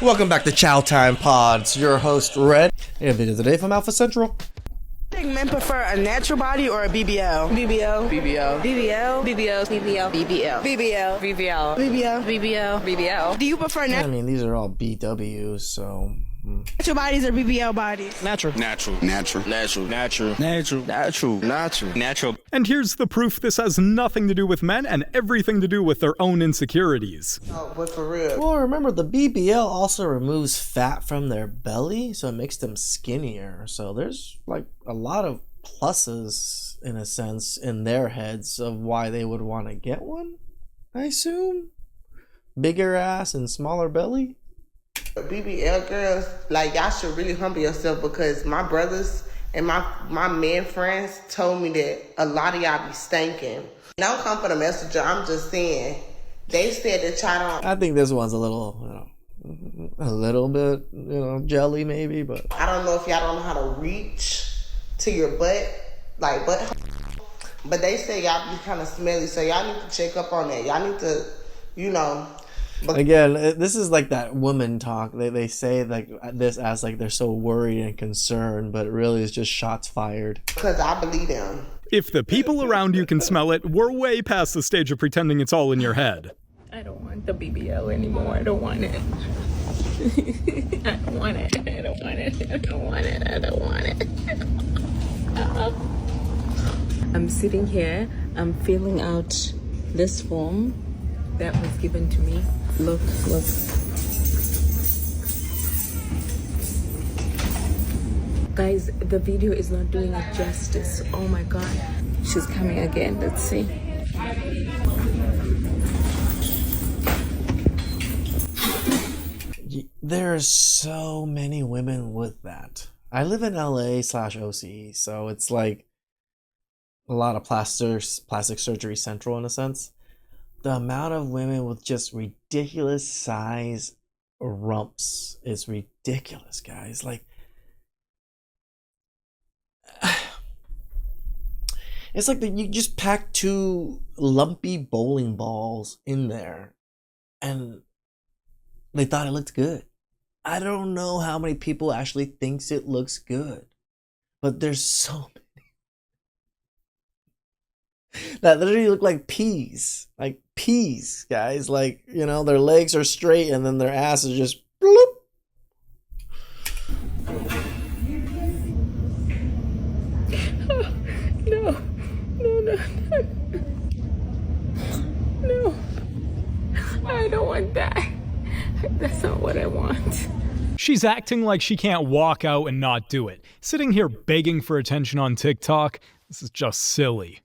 Welcome back to Chow Time Pods. Your host Red. And video today from Alpha Central. I think men prefer a natural body or a BBL. BBL. BBL. BBL. BBL. BBL. BBL. BBL. BBL. BBL. BBL. BBL. Do you prefer I natural mean, these are all BWs, so. bodies or BBL bodies? Natural. Natural. Natural. Natural. Natural. Natural. Natural. Natural. Natural. And here's the proof this has nothing to do with men and everything to do with their own insecurities. Oh, but for real. Well, remember, the BBL also removes fat from their belly, so it makes them skinnier. So there's like a lot of pluses, in a sense, in their heads of why they would want to get one, I assume. Bigger ass and smaller belly. BBL girls, like, y'all should really humble yourself, because my brothers and my men friends told me that a lot of y'all be stinking. Don't come for the messenger, I'm just saying. They said that y'all don't. I think this one's a little, a little bit, jelly maybe, but. I don't know if y'all don't know how to reach to your butt, like butt. But they say y'all be kind of smelly, so y'all need to check up on that. Y'all need to, Again, this is like that woman talk. They say like this as like they're so worried and concerned, but it really is just shots fired. Because I believe them. If the people around you can smell it, we're way past the stage of pretending it's all in your head. I don't want the BBL anymore. I don't want it. I don't want it. I don't want it. I don't want it. I don't want it. I'm sitting here. I'm filling out this form that was given to me. Look. Guys, the video is not doing it justice. Oh my God. She's coming again. Let's see. There's so many women with that. I live in LA/OC, so it's like a lot of plastic surgery central in a sense. The amount of women with just ridiculous size rumps is ridiculous, guys. Like, it's like you just pack two lumpy bowling balls in there and they thought it looked good. I don't know how many people actually thinks it looks good, but there's so many that literally look like peas, guys. Like, their legs are straight and then their ass is just bloop. No. I don't want that. That's not what I want. She's acting like she can't walk out and not do it. Sitting here begging for attention on TikTok, this is just silly.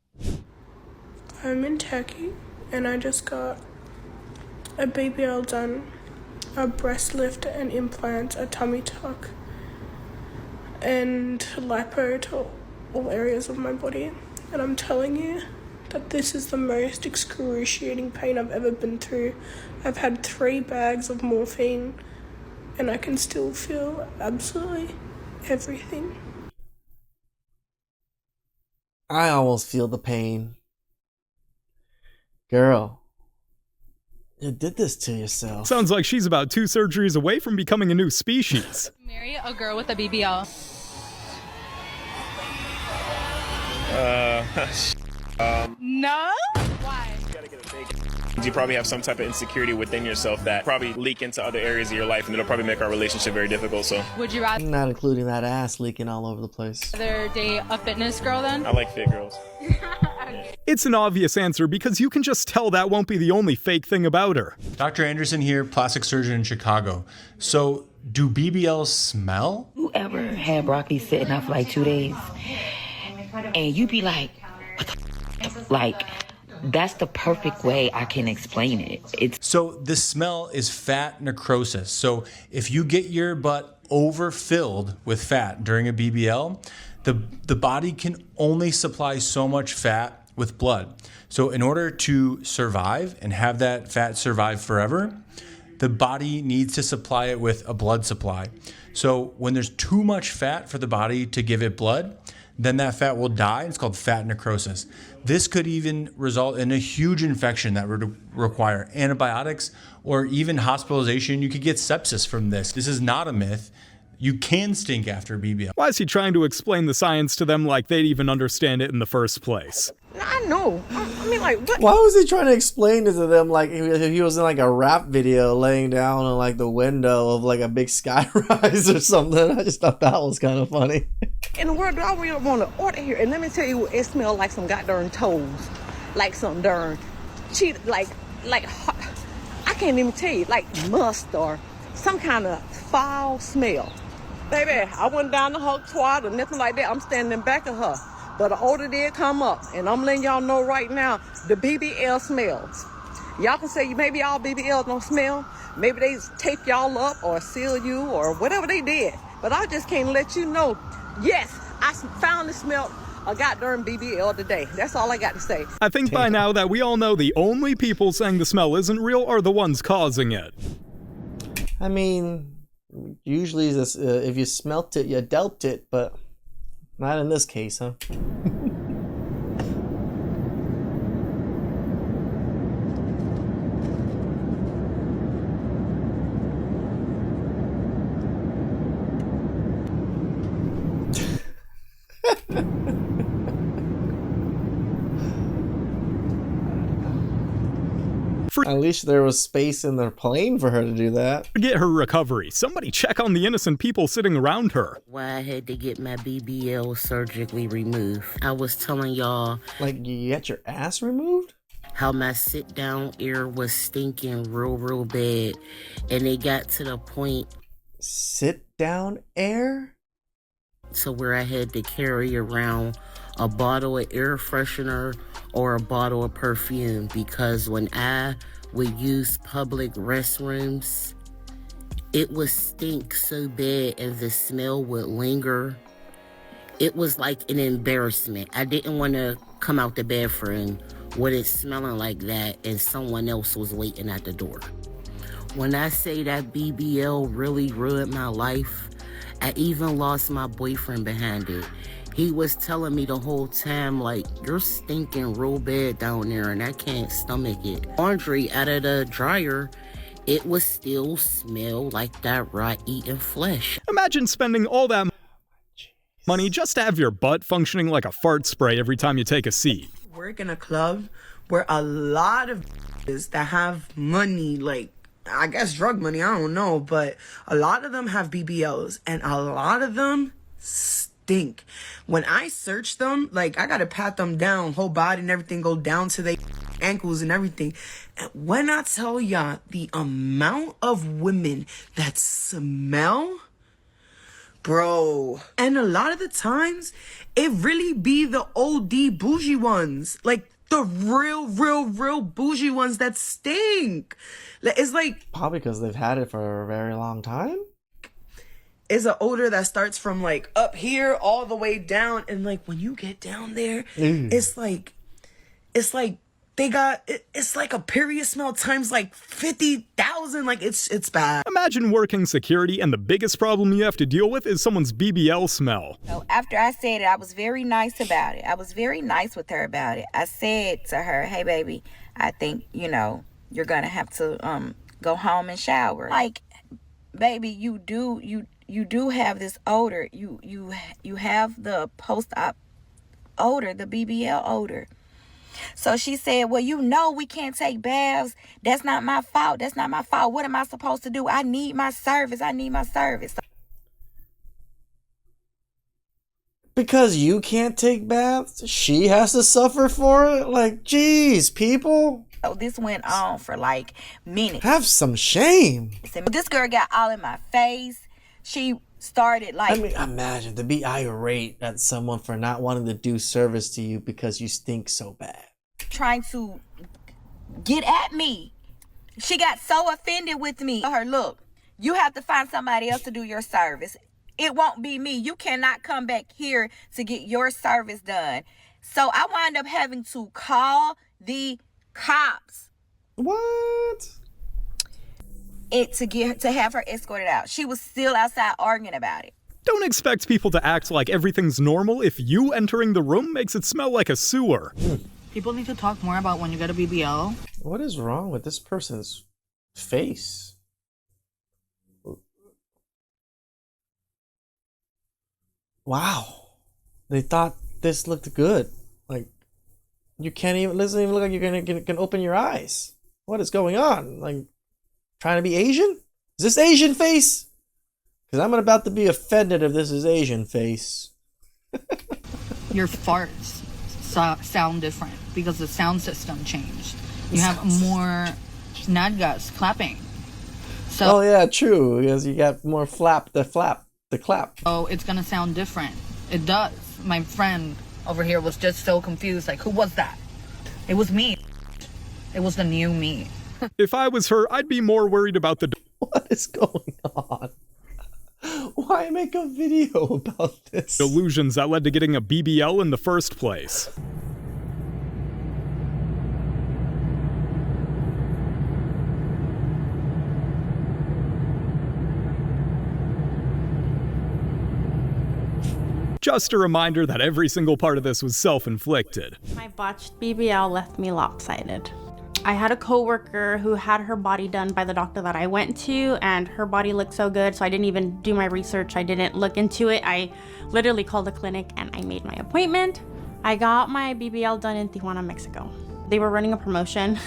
I'm in Turkey and I just got a BBL done, a breast lift and implants, a tummy tuck, and lipo to all areas of my body. And I'm telling you that this is the most excruciating pain I've ever been through. I've had 3 bags of morphine and I can still feel absolutely everything. I almost feel the pain. Girl, you did this to yourself. Sounds like she's about 2 surgeries away from becoming a new species. Marry a girl with a BBL. No? Why? You gotta get a big. You probably have some type of insecurity within yourself that probably leak into other areas of your life, and it'll probably make our relationship very difficult. So, Would you rather Not including that ass leaking all over the place. date a fitness girl then? I like fit girls. It's an obvious answer because you can just tell that won't be the only fake thing about her. Dr. Anderson here, plastic surgeon in Chicago. So, do BBLs smell? Whoever had broccoli sitting out for like 2 days, and you be like, what the like, that's the perfect way I can explain it. So the smell is fat necrosis. So if you get your butt overfilled with fat during a BBL, the body can only supply so much fat with blood. So in order to survive and have that fat survive forever, the body needs to supply it with a blood supply. So when there's too much fat for the body to give it blood, then that fat will die. It's called fat necrosis. This could even result in a huge infection that would require antibiotics or even hospitalization. You could get sepsis from this. This is not a myth. You can stink after BBL. Why is he trying to explain the science to them like they'd even understand it in the first place? I know. I mean, like, what? Why was he trying to explain it to them like if he was in like a rap video laying down on like the window of like a big sky rise or something? I just thought that was kind of funny. In the world do I really want to order here? And let me tell you, it smells like some goddamn toes. Like some darn cheat, like, I can't even tell you, like must or some kind of foul smell. Baby, I went down the Hulk twat or nothing like that. I'm standing in back of her. But the odor did come up. And I'm letting y'all know right now, the BBL smells. Y'all can say maybe all BBL don't smell. Maybe they tape y'all up or seal you or whatever they did. But I just can't let you know, yes, I finally smelled a goddamn BBL today. That's all I got to say. I think by now that we all know the only people saying the smell isn't real are the ones causing it. I mean, usually this, if you smelt it, you dealt it, but not in this case, huh? At least there was space in the plane for her to do that. Get her recovery. Somebody check on the innocent people sitting around her. Why I had to get my BBL surgically removed. I was telling y'all... Like, you got your ass removed? How my sit-down ear was stinking real bad. And it got to the point... Sit-down air? So where I had to carry around a bottle of air freshener or a bottle of perfume, because when I would use public restrooms, it would stink so bad and the smell would linger. It was like an embarrassment. I didn't want to come out the bathroom with it smelling like that and someone else was waiting at the door. When I say that BBL really ruined my life, I even lost my boyfriend behind it. He was telling me the whole time, like, you're stinking real bad down there and I can't stomach it. Laundry out of the dryer, it would still smell like that rot-eaten flesh. Imagine spending all that money just to have your butt functioning like a fart spray every time you take a seat. Work in a club where a lot of that have money, like, I guess drug money, I don't know, but a lot of them have BBLs and a lot of them stink. When I search them, like, I gotta pat them down, whole body and everything go down to their ankles and everything. And when I tell y'all the amount of women that smell, bro, and a lot of the times it really be the OD bougie ones, like the real bougie ones that stink. It's like, probably because they've had it for a very long time. It's an odor that starts from like up here all the way down, and like when you get down there, it's like they got it's like a period smell times like 50,000. Like it's bad. Imagine working security and the biggest problem you have to deal with is someone's BBL smell. So after I said it, I was very nice about it. I was very nice with her about it. I said to her, "Hey baby, I think, you're gonna have to go home and shower. Like, baby, you do have this odor. You have the post-op odor, the BBL odor." So she said, "Well, we can't take baths. That's not my fault. That's not my fault. What am I supposed to do? I need my service. I need my service." Because you can't take baths, she has to suffer for it? Like, geez, people. So this went on for like minutes. Have some shame. This girl got all in my face. She started like... I mean, imagine to be irate at someone for not wanting to do service to you because you stink so bad. Trying to get at me. She got so offended with me. Her, look, you have to find somebody else to do your service. It won't be me. You cannot come back here to get your service done. So I wound up having to call the cops. What? To have her escorted out. She was still outside arguing about it. Don't expect people to act like everything's normal if you entering the room makes it smell like a sewer. People need to talk more about when you get a BBL. What is wrong with this person's face? Wow. They thought this looked good. Like, you can't even, doesn't even look like you can open your eyes. What is going on? Like, trying to be Asian? Is this Asian face? Because I'm about to be offended if this is Asian face. Your farts sound different because the sound system changed. You have more nadgas clapping. So, oh yeah, true. Because you got more the clap. Oh, it's gonna sound different. It does. My friend over here was just so confused. Like, who was that? It was me. It was the new me. If I was her, I'd be more worried about the... What is going on? Why make a video about this? Delusions that led to getting a BBL in the first place. Just a reminder that every single part of this was self-inflicted. My botched BBL left me lopsided. I had a coworker who had her body done by the doctor that I went to, and her body looked so good, so I didn't even do my research. I didn't look into it. I literally called the clinic and I made my appointment. I got my BBL done in Tijuana, Mexico. They were running a promotion,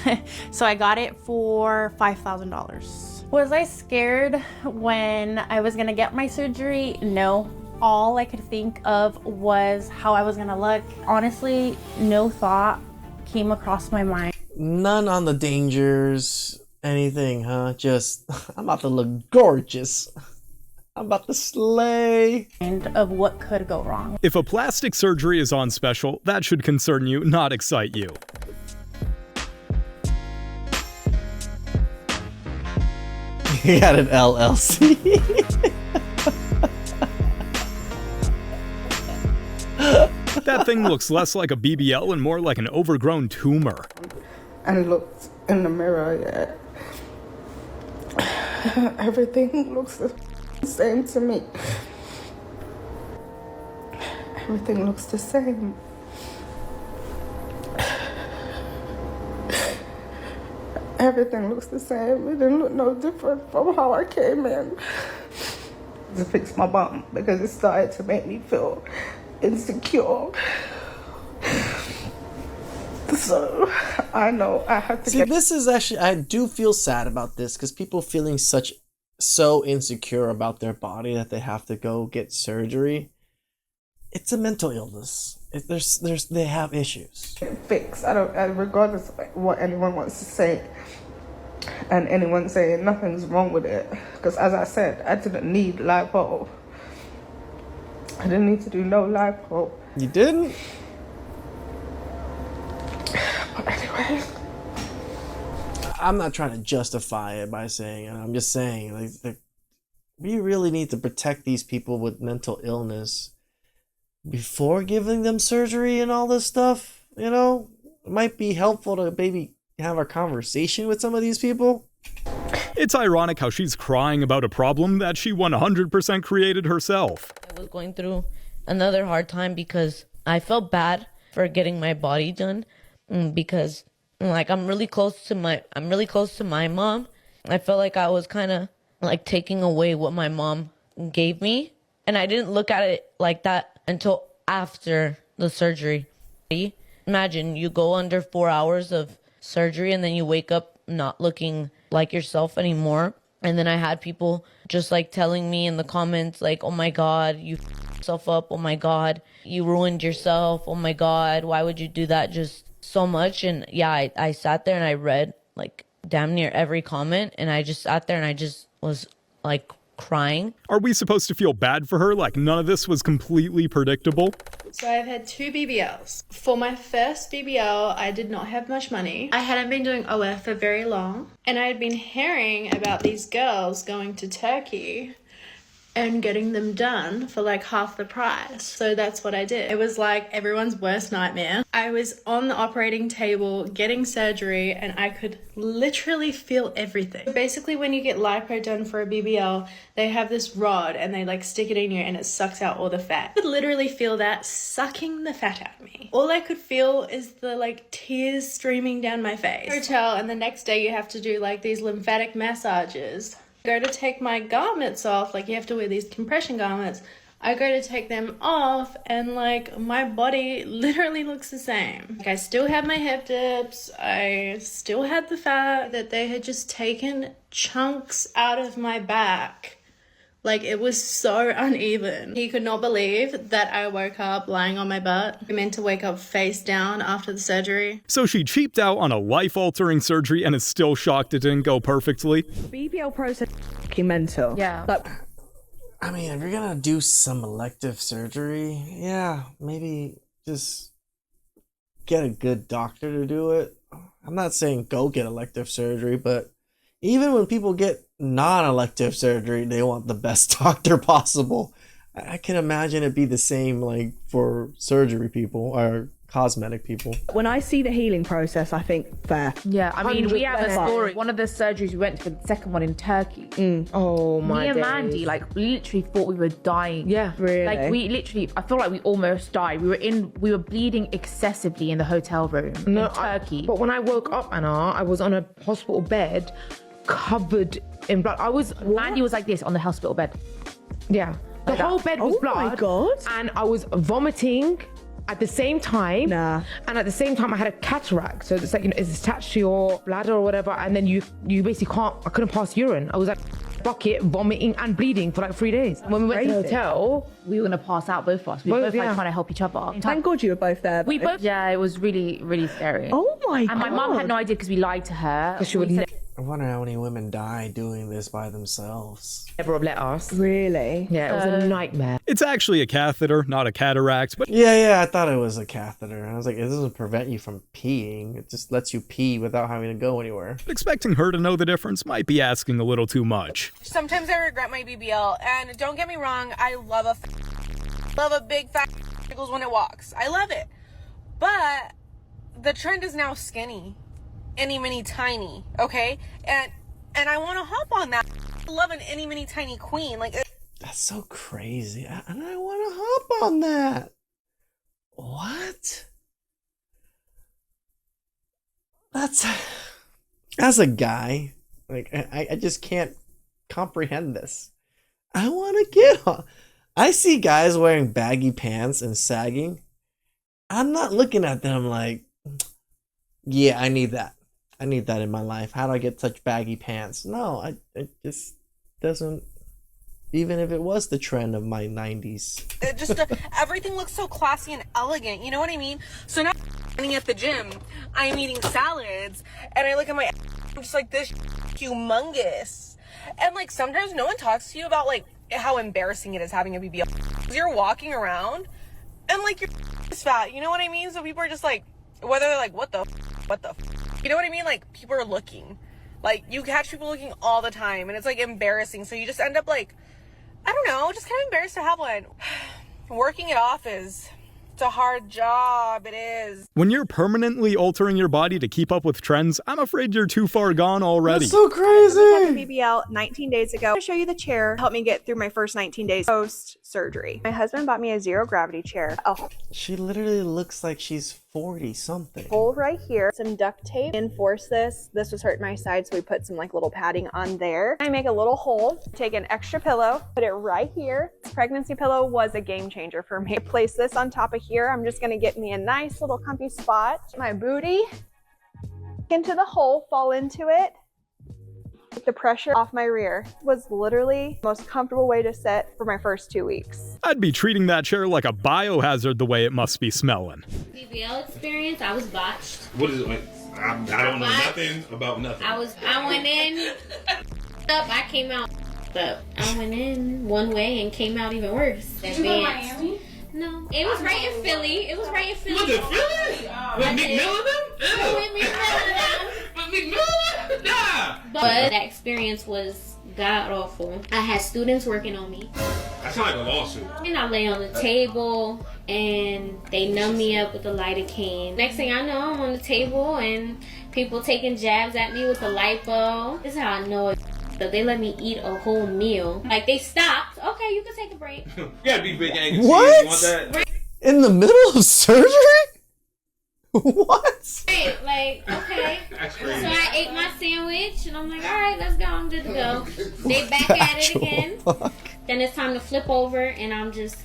so I got it for $5,000. Was I scared when I was gonna get my surgery? No. All I could think of was how I was gonna look. Honestly, no thought came across my mind. None on the dangers, anything, huh? Just, I'm about to look gorgeous. I'm about to slay. And of what could go wrong. If a plastic surgery is on special, that should concern you, not excite you. He had an LLC. That thing looks less like a BBL and more like an overgrown tumor. And looked in the mirror, yeah. Everything looks the same to me. Everything looks the same. Everything looks the same. It didn't look no different from how I came in. To fix my bum because it started to make me feel insecure. So I know I have to this is actually, I do feel sad about this because people feeling so insecure about their body that they have to go get surgery. It's a mental illness. They have issues. Fix. Regardless of what anyone wants to say, and anyone saying nothing's wrong with it, because as I said, I didn't need lipo. I didn't need to do no lipo. You didn't? But anyway, I'm not trying to justify it by saying it. I'm just saying, like, we really need to protect these people with mental illness before giving them surgery and all this stuff. You know, it might be helpful to maybe have a conversation with some of these people. It's ironic how she's crying about a problem that she 100% created herself. I was going through another hard time because I felt bad for getting my body done because like I'm really close to my mom. I felt like I was kind of like taking away what my mom gave me, and I didn't look at it like that until after the surgery. Imagine you go under 4 hours of surgery and then you wake up not looking like yourself anymore. And then I had people just like telling me in the comments like, oh my God, you f***ed yourself up. Oh my God, you ruined yourself. Oh my God, why would you do that? Just so much. And yeah, I sat there and I read like damn near every comment, and I just sat there and I just was like crying. Are we supposed to feel bad for her like none of this was completely predictable? So I've had 2 BBLs. For my first BBL, I did not have much money. I hadn't been doing OF for very long. And I had been hearing about these girls going to Turkey and getting them done for like half the price. So that's what I did. It was like everyone's worst nightmare. I was on the operating table getting surgery and I could literally feel everything. Basically, when you get lipo done for a BBL, they have this rod and they like stick it in you and it sucks out all the fat. I could literally feel that sucking the fat out of me. All I could feel is the like tears streaming down my face. Hotel, and the next day you have to do like these lymphatic massages. Go to take my garments off, like you have to wear these compression garments. I go to take them off and like my body literally looks the same. Like I still have my hip dips, I still had the fat, that they had just taken chunks out of my back. Like it was so uneven. He could not believe that I woke up lying on my butt. I meant to wake up face down after the surgery. So she cheaped out on a life-altering surgery and is still shocked it didn't go perfectly. BBL process is mental. Yeah. Like, I mean, if you're gonna do some elective surgery, yeah, maybe just get a good doctor to do it. I'm not saying go get elective surgery, but even when people get non-elective surgery, they want the best doctor possible. I can imagine it be the same like for surgery people or cosmetic people. when I see the healing process, I think fair. Yeah, I mean, we have a 100%. story. One of the surgeries we went to, the second one in Turkey. Oh my Me and days. Mandy, like, literally thought we were dying. Yeah, really. Like, we literally, I feel like we almost died. We were bleeding excessively in the hotel room in Turkey. But when I woke up, Anna, I was on a hospital bed covered in blood. Mandy was like this on the hospital bed. Yeah. The Like whole that. bed was Oh blood. my God. And I was vomiting at the same time. Nah. And at the same time, I had a cataract. So it's like, it's attached to your bladder or whatever. And then you basically I couldn't pass urine. I was like, bucket, vomiting and bleeding for like 3 days. When we went to the Crazy. hotel, We were gonna pass out, both of us. We were both like yeah. trying to help each other. Thank God you were both there. We though. both. Yeah, it was really, really scary. Oh my God. And my mum had no idea because we lied to her. because she would We said- I wonder how many women die doing this by themselves. never have let us. Really? Yeah, it was a nightmare. It's actually a catheter, not a cataract, but Yeah, I thought it was a catheter. I was like, it doesn't prevent you from peeing. It just lets you pee without having to go anywhere. expecting her to know the difference might be asking a little too much. Sometimes I regret my BBL, and don't get me wrong, I love a big fat jiggles when it walks. I love it. But the trend is now skinny. Any mini tiny, okay? And I want to hop on that. I love an any mini tiny queen. Like That's so crazy. And I want to hop on that. What? As a guy, like I just can't comprehend this. I want to get on. I see guys wearing baggy pants and sagging. I'm not looking at them like, yeah, I need that. I need that in my life. How do I get such baggy pants? No, it just doesn't. Even if it was the trend of my 90s. it just everything looks so classy and elegant. You know what I mean? So now I'm at the gym, I'm eating salads, and I look at my I'm just like this humongous. And like sometimes no one talks to you about like how embarrassing it is having a BBL. 'Cause you're walking around and like you're fat. You know what I mean? So people are just like, whether they're like, what the, you know what I mean? Like people are looking. Like you catch people looking all the time, and it's like embarrassing. So you just end up like, I don't know, just kind of embarrassed to have one. Working it off it's a hard job. It is. When you're permanently altering your body to keep up with trends, I'm afraid you're too far gone already. That's so crazy. I had a BBL 19 days ago. I'm gonna show you the chair. Helped me get through my first 19 days post surgery. My husband bought me a zero gravity chair. Oh, She literally looks like she's 40 something. hole right here. Some duct tape. Enforce this. This was hurting my side, so we put some like little padding on there. I make a little hole. Take an extra pillow. Put it right here. This pregnancy pillow was a game changer for me. Place this on top of here. I'm just gonna get me a nice little comfy spot. My booty into the hole. Fall into it. Take the pressure off my rear. Was literally the most comfortable way to sit for my first 2 weeks. I'd be treating that chair like a biohazard the way it must be smelling. BBL experience, I was botched. What is it like? I don't know nothing about nothing. I went in up, I came out up. I went in one way and came out even worse. Did you go to Miami? No, it was right in Philly. It was right in Philly. Was it Philly? With McMillan them? With McMillan them. With McMillan? Nah. But that experience was god awful. I had students working on me. That sounds like a lawsuit. And I lay on the table and they numb me up with a lidocaine. Next thing I know, I'm on the table and people taking jabs at me with the lipo. This is how I know it. So they let me eat a whole meal. Like, they stopped. Okay, you can take a break. You gotta be big and What? You want that? In the middle of surgery? What? Right, like, okay. So I ate my sandwich and I'm like, all right, let's go. I'm good to go. They back at it again. Then it's time to flip over and I'm just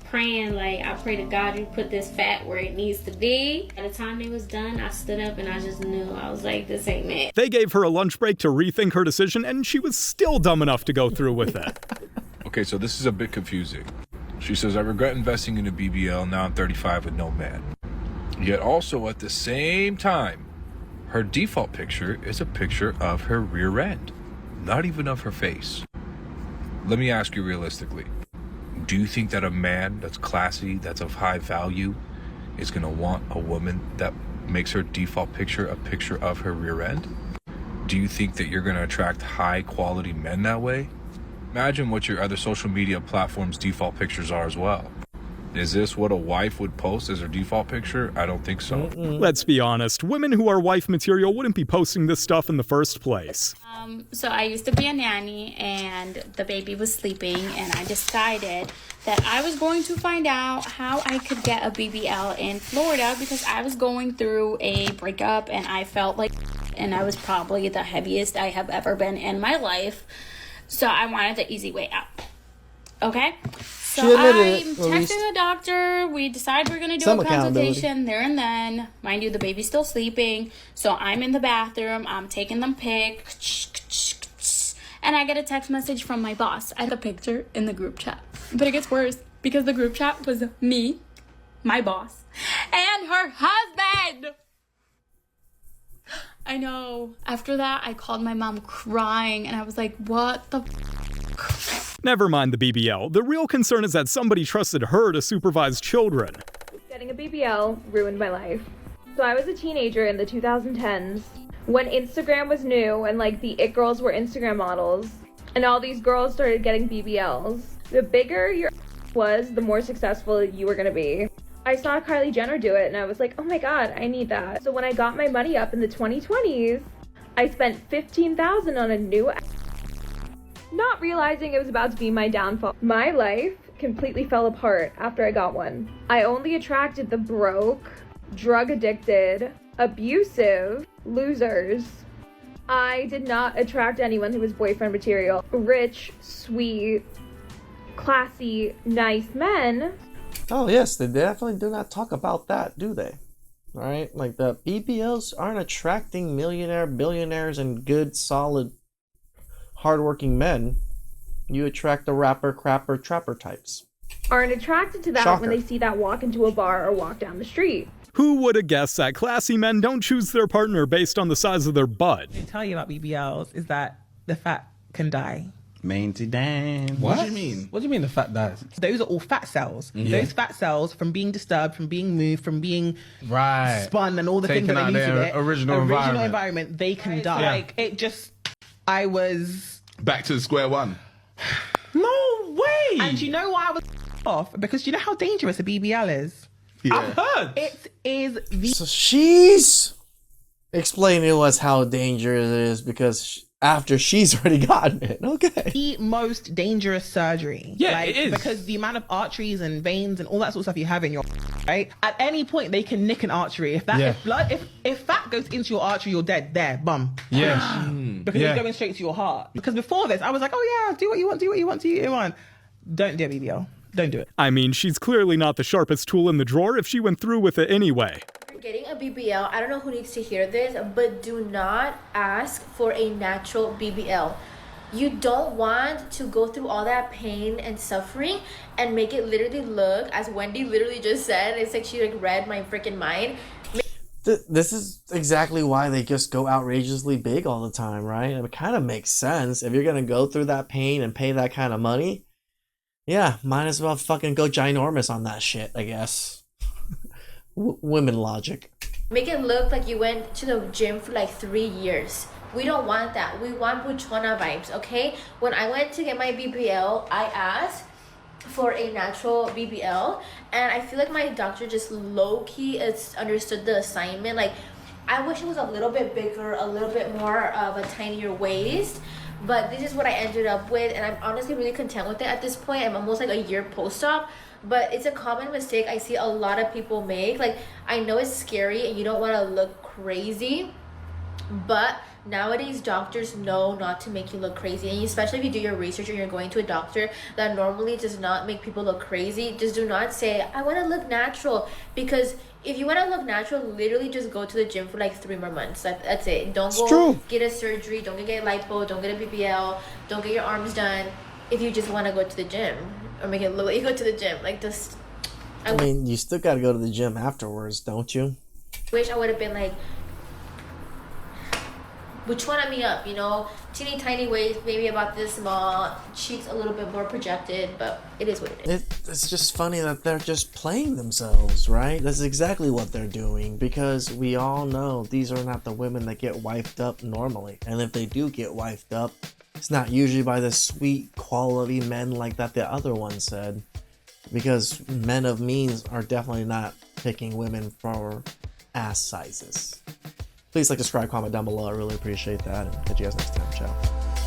praying, like, I pray to God you put this fat where it needs to be. By the time it was done, I stood up and I just knew. I was like, this ain't it. They gave her a lunch break to rethink her decision, and she was still dumb enough to go through with it. Okay, so this is a bit confusing. She says, I regret investing in a BBL. Now I'm 35 with no man. Yet also at the same time, her default picture is a picture of her rear end, not even of her face. Let me ask you realistically, do you think that a man that's classy, that's of high value, is going to want a woman that makes her default picture a picture of her rear end? Do you think that you're going to attract high quality men that way? Imagine what your other social media platforms' default pictures are as well. Is this what a wife would post as her default picture? I don't think so. Let's be honest, women who are wife material wouldn't be posting this stuff in the first place. So I used to be a nanny and the baby was sleeping and I decided that I was going to find out how I could get a BBL in Florida because I was going through a breakup and I felt like and I was probably the heaviest I have ever been in my life. So I wanted the easy way out. Okay? So I'm texting the doctor. We decide we're going to do a consultation there and then. Mind you, the baby's still sleeping. So I'm in the bathroom. I'm taking them pics. And I get a text message from my boss. I had a picture in the group chat. But it gets worse because the group chat was me, my boss, and her husband. I know. After that, I called my mom crying and I was like, what the Never mind the BBL. The real concern is that somebody trusted her to supervise children. Getting a BBL ruined my life. So I was a teenager in the 2010s when Instagram was new and like the it girls were Instagram models and all these girls started getting BBLs. The bigger your was, the more successful you were gonna be. I saw Kylie Jenner do it and I was like, oh my god, I need that. So when I got my money up in the 2020s, I spent $15,000 on a new not realizing it was about to be my downfall. My life completely fell apart after I got one. I only attracted the broke, drug addicted, abusive, losers. I did not attract anyone who was boyfriend material. Rich, sweet, classy, nice men. Oh yes, they definitely do not talk about that, do they? All right, like the BBLs aren't attracting billionaires, and good, solid, hardworking men. You attract the rapper, crapper, trapper types. Aren't attracted to that Shocker. when they see that walk into a bar or walk down the street. Who would have guessed that classy men don't choose their partner based on the size of their butt? They tell you about BBLs is that the fat can die. Mainty damn. What? What do you mean? What do you mean the fat dies? Those are all fat cells. Yeah. Those fat cells, from being disturbed, from being moved, from being Right. spun, and all the Taken things that out they use their with it, original environment. they can die. Yeah. Like it just, I was back to square one. No way. And you know why I was off? Because you know how dangerous a BBL is. Yeah. I've heard it is the. So she's explaining to us how dangerous it is because after she's already gotten it. Okay. The most dangerous surgery. Yeah, like, it is. Because the amount of arteries and veins and all that sort of stuff you have in your right? At any point they can nick an artery. If that Yeah. if blood if fat goes into your artery, you're dead. There, bum. Yeah. Because Yeah. it's going straight to your heart. Because before this, I was like, oh yeah, do what you want, do what you want, do what you want. Don't do a BBL. Don't do it. I mean, she's clearly not the sharpest tool in the drawer if she went through with it anyway. Getting a BBL, I don't know who needs to hear this, but do not ask for a natural BBL. You don't want to go through all that pain and suffering and make it literally look, as Wendy literally just said, it's like she like read my freaking mind. This is exactly why they just go outrageously big all the time, right? It kind of makes sense. If you're going to go through that pain and pay that kind of money, yeah, might as well fucking go ginormous on that shit, I guess. Women logic. Make it look like you went to the gym for like 3 years. We don't want that. We want buchona vibes, okay? When I went to get my BBL, I asked for a natural BBL, and I feel like my doctor just low-key understood the assignment. Like, I wish it was a little bit bigger, a little bit more of a tinier waist, but this is what I ended up with, and I'm honestly really content with it at this point. I'm almost like a year post-op, but it's a common mistake I see a lot of people make. Like, I know it's scary and you don't want to look crazy, but nowadays doctors know not to make you look crazy, and especially if you do your research and you're going to a doctor that normally does not make people look crazy, just do not say I want to look natural, because if you want to look natural, literally just go to the gym for like 3 more months. That's it. Don't go get a surgery, don't get lipo, don't get a BBL, don't get your arms done if you just want to go to the gym or make it look like you go to the gym. Like, just I mean, you still got to go to the gym afterwards, don't you? wish I would have been like, which one me up, you know, teeny tiny waist, maybe about this small, cheeks a little bit more projected, but it is what it is. It's just funny that they're just playing themselves, right? That's exactly what they're doing, because we all know these are not the women that get wifed up normally. And if they do get wifed up, it's not usually by the sweet quality men like that the other one said. Because men of means are definitely not picking women for ass sizes. Please like, subscribe, comment down below. I really appreciate that. And catch you guys next time. Ciao.